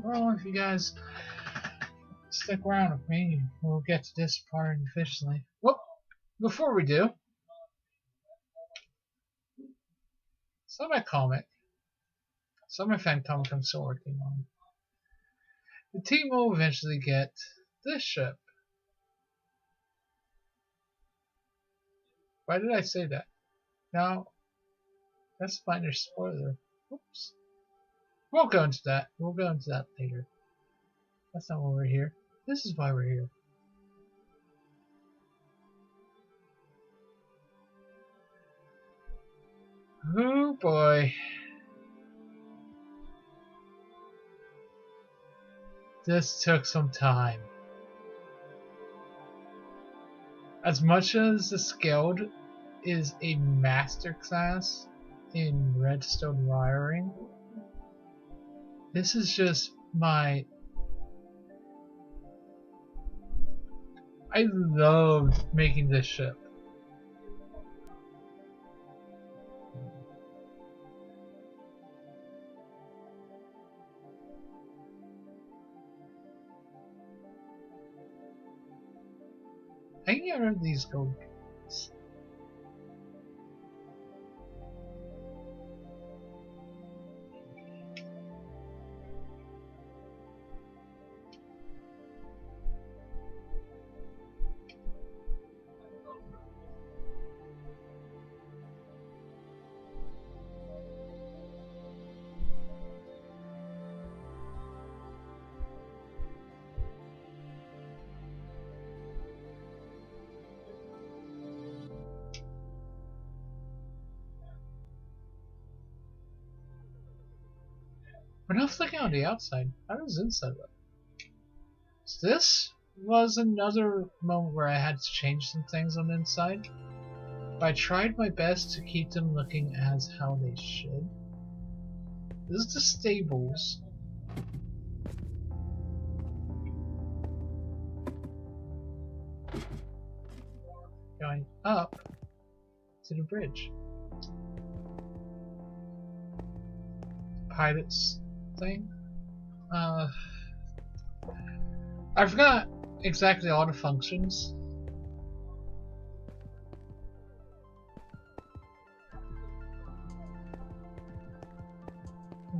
Well, if you guys stick around with me, we'll get to this part officially. Well, before we do, so my comic, so my fan comic I'm still working on. The team will eventually get this ship. Why did I say that? Now, that's a minor spoiler. Oops. We'll go into that. We'll go into that later. That's not why we're here. This is why we're here. Oh boy. This took some time. As much as the Skeld is a masterclass in redstone wiring, this is just my... I loved making this ship. I can get rid of these gold beans. But now looking on the outside, how does inside look? So this was another moment where I had to change some things on the inside. But I tried my best to keep them looking as how they should. This is the stables. Going up to the bridge. Pilot's thing. I forgot exactly all the functions.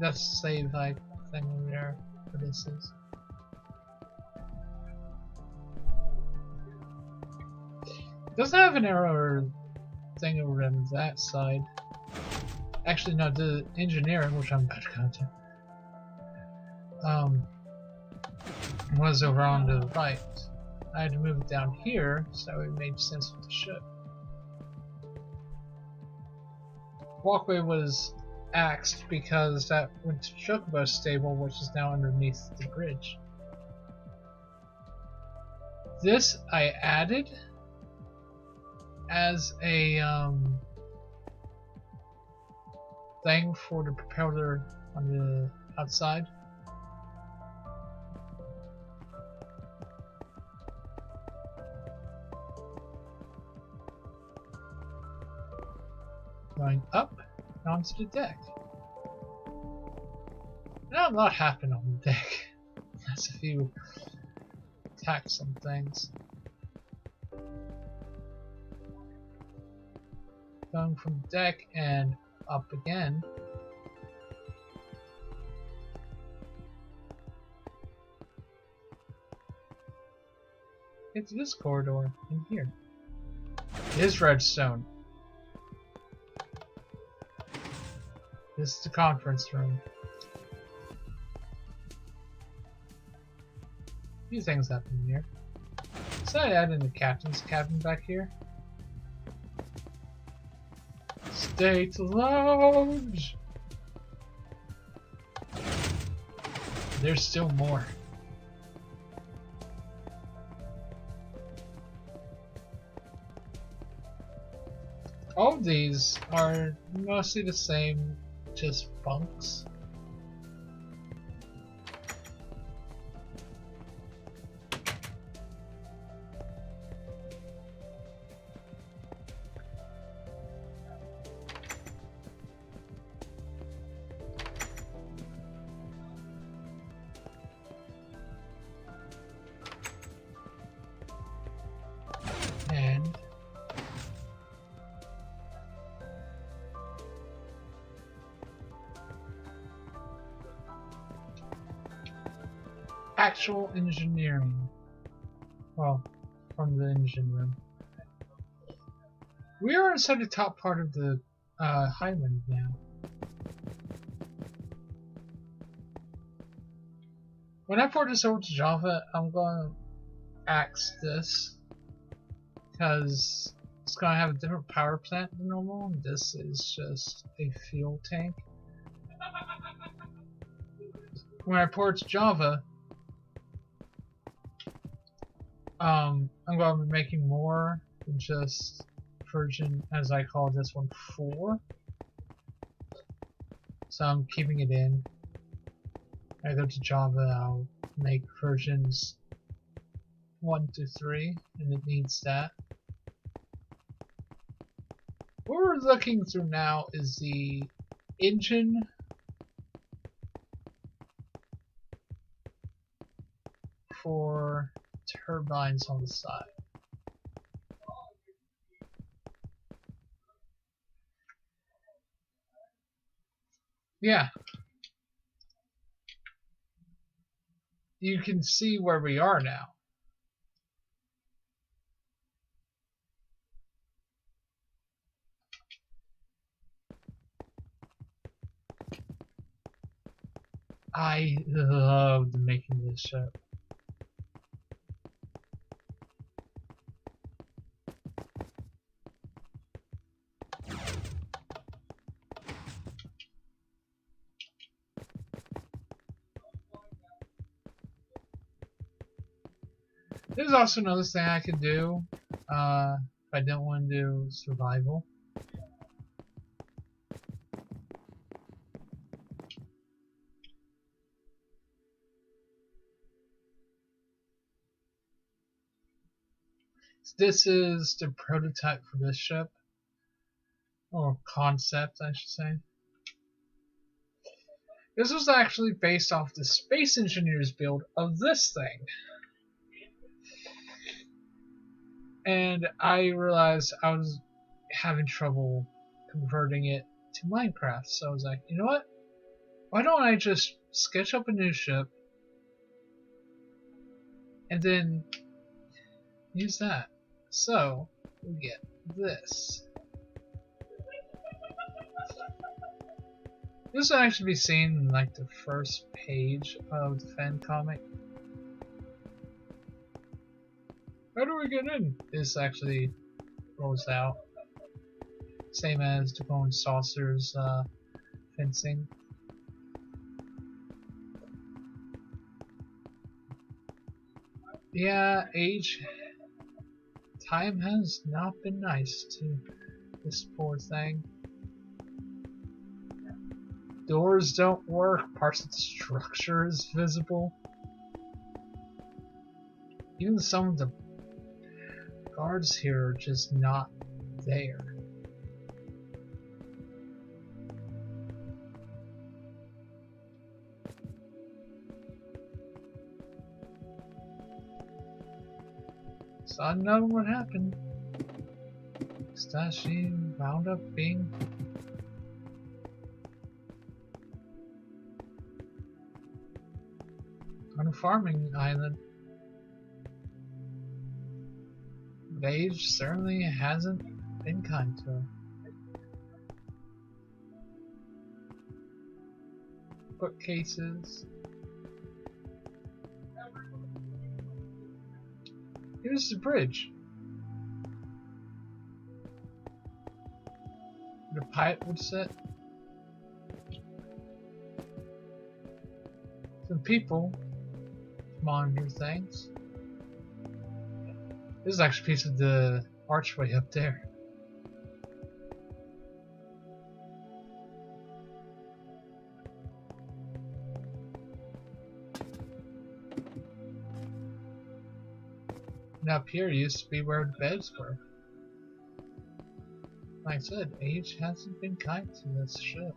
That's the save like thing over there for this is. It doesn't have an error thing over on that side. Actually, no, the engineering, which I'm about to go to, was over on the right. I had to move it down here so it made sense with the ship. Walkway was axed because that went to Chocobo stable, which is now underneath the bridge. This I added as a thing for the propeller on the outside. Going up and onto the deck. Not a lot happened on the deck. That's a few attacks and things. Going from the deck and up again. It's this corridor in here. It is redstone. This is the conference room. A few things happen here. So I added the captain's cabin back here. State Lounge! There's still more. All of these are mostly the same, just bunks. actual engineering. Well, from the engine room. We are inside the top part of the Highwind now. When I port this over to Java, I'm going to axe this because it's going to have a different power plant than normal, and this is just a fuel tank. When I port to Java, I'm going to be making more than just version, as I call this one, 4. So I'm keeping it in. When I go to Java, I'll make versions 1 to 3, and it needs that. What we're looking through now is the engine for turbines on the side. Yeah. You can see where we are now. I loved making this ship. There's also another thing I could do if I don't want to do survival. This is the prototype for this ship, or concept I should say. This was actually based off the Space Engineers build of this thing. And I realized I was having trouble converting it to Minecraft, so I was like, you know what? Why don't I just sketch up a new ship and then use that? So we get this. This will actually be seen in like the first page of the fan comic. How do we get in? This actually rolls out. Same as the Golden Saucer's fencing. Yeah, time has not been nice to this poor thing. Doors don't work, parts of the structure is visible. Even some of the guards here are just not there. So I know what happened. Is that she wound up being on a farming island. But age certainly hasn't been kind to her. Bookcases. Here's the bridge. The pipe would sit. Some people monitor things. This is actually a piece of the archway up there. And up here used to be where the beds were. Like I said, age hasn't been kind to this ship.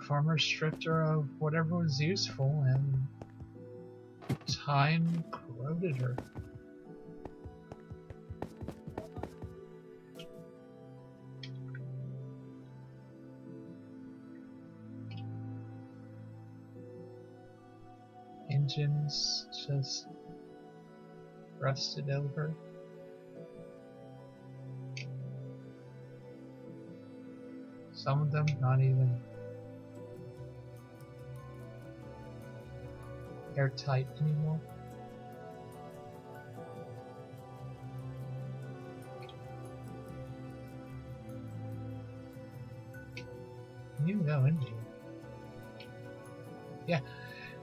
Farmers stripped her of whatever was useful, and time corroded her. engines just rusted over. Some of them not even airtight anymore. Can you go in here? Yeah,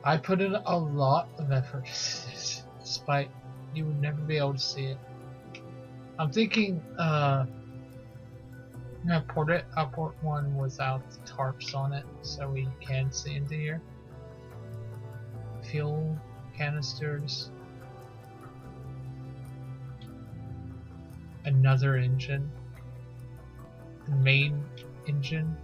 I put in a lot of effort into this, despite you would never be able to see it. I'm thinking, I'll port one without the tarps on it, so we can see into here. Fuel canisters. Another engine. The main engine.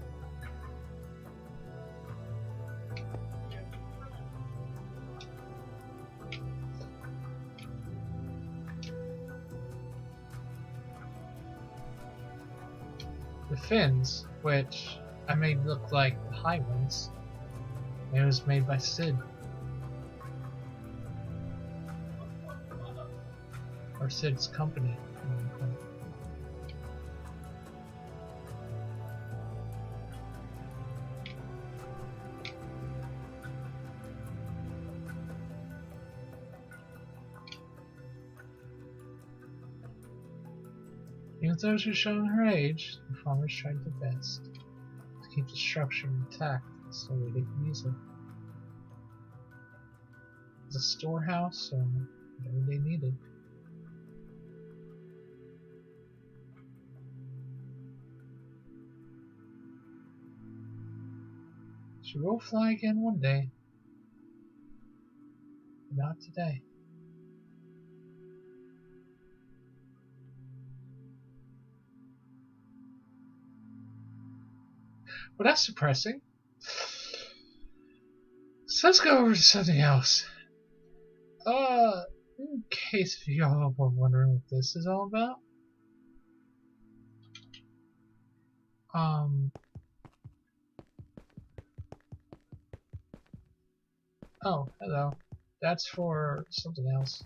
The fins, which I made look like the Highwinds. It was made by Sid. Or Sid's company. Even though she's showing her age, the farmers tried their best to keep the structure intact so they could use it as a storehouse or whatever they needed. She will fly again one day, but not today. Well, that's depressing. So let's go over to something else. In case y'all were wondering what this is all about. Oh, hello. That's for something else.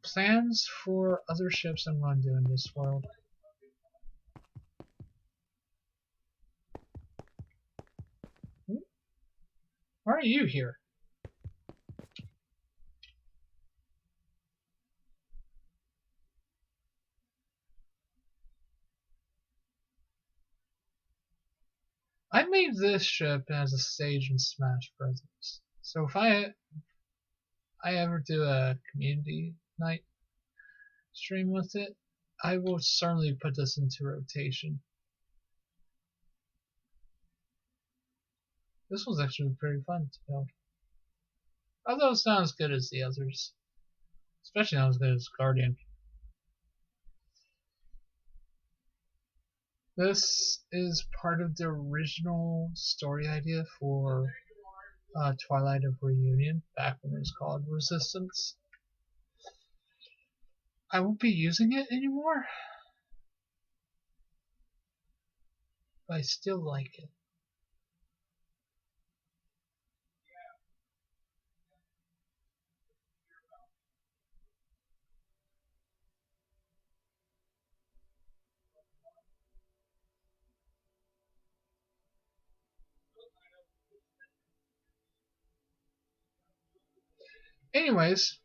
Plans for other ships I'm going to do in this world. Why are you here? I made this ship as a stage in Smash Bros. So if I ever do a community night stream with it, I will certainly put this into rotation. This was actually pretty fun to build. Although it's not as good as the others. Especially not as good as Guardian. This is part of the original story idea for Twilight of Reunion, back when it was called Resistance. I won't be using it anymore, but I still like it. Anyways,